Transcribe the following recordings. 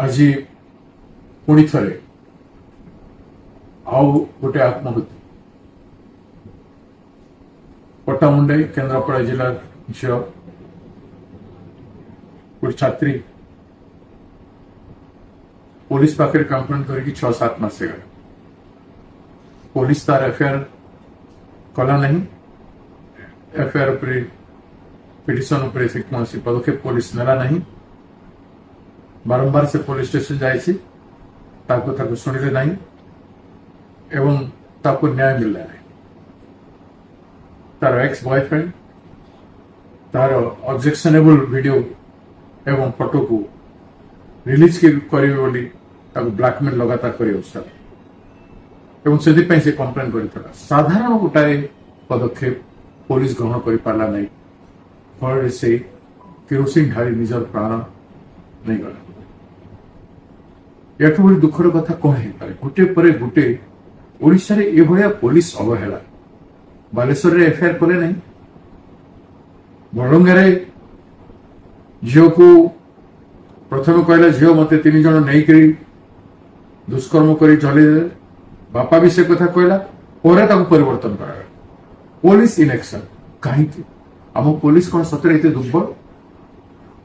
আজি ପୁଣି ଥରେ ଆଉ ଗୋଟେ ଆତ୍ମହତ୍ୟା ପଟ୍ଟାମୁଣ୍ଡାଇ କେନ୍ଦ୍ରାପଡ଼ା ଜିଲ୍ଲାର ଝିଅ ଗୋଟେ ଛାତ୍ରୀ पुलिस पाखे कंप्लेन करके 6-7 मास गए पुलिस तार एफआईआर कला नहीं एफआईआर पिटिशन से कौन पदक्षेप पुलिस नेला नहीं बारंबार से पुलिस स्टेशन जाए शुणिले नहीं एवं ताको न्याय मिलला नहीं तार एक्स बॉयफ्रेंड तार ऑब्जेक्शनेबल वीडियो एवं फोटो को रिलीज करेंगे बोली ब्लैकमेल लगातार से कंप्लेन कर साधारण गोटाए पदक्षेप पुलिस ग्रहण कर पारा नहीं फल से केरोसिन ढाली निजर प्राण नहीं गला या बड़ी दुखर कथा कौन हो पारे गोटे पर गोटे ओडिशा रे ए भलिया पुलिस अवहेला बालेश्वर रे एफआईआर कले नहीं बड़ंगा झील को प्रथम कहला झील मत 3 जन नहीं दुष्कर्म कर चले बापा भी से कथा कहला परिवर्तन कर पुलिस इनेक्शन कहीं आम पुलिस कौन सतरे एत दुर्बल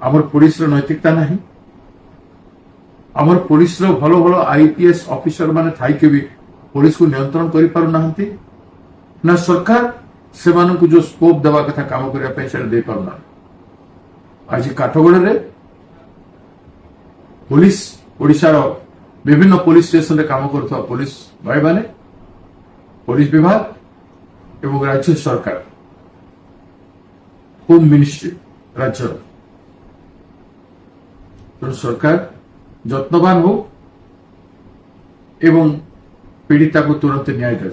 आमर पुलिस नैतिकता नहीं आमर पुलिस भल भल आईपीएस ऑफिसर माने थाइके भी पुलिस को नियंत्रण कर पारु नाहंती ना सरकार से मानकु जो स्कोप देवा कथा काम करने से दे पारना आज काठगोड़ रे पुलिस ओडिशार विभिन्न पुलिस स्टेशन रे काम करथवा पुलिस भाई माने पुलिस विभाग एवं राज्य सरकार होम मिनिस्ट्री राज्य तो सरकार जत्नवान हो एवं पीड़िता को तुरंत न्याय दिया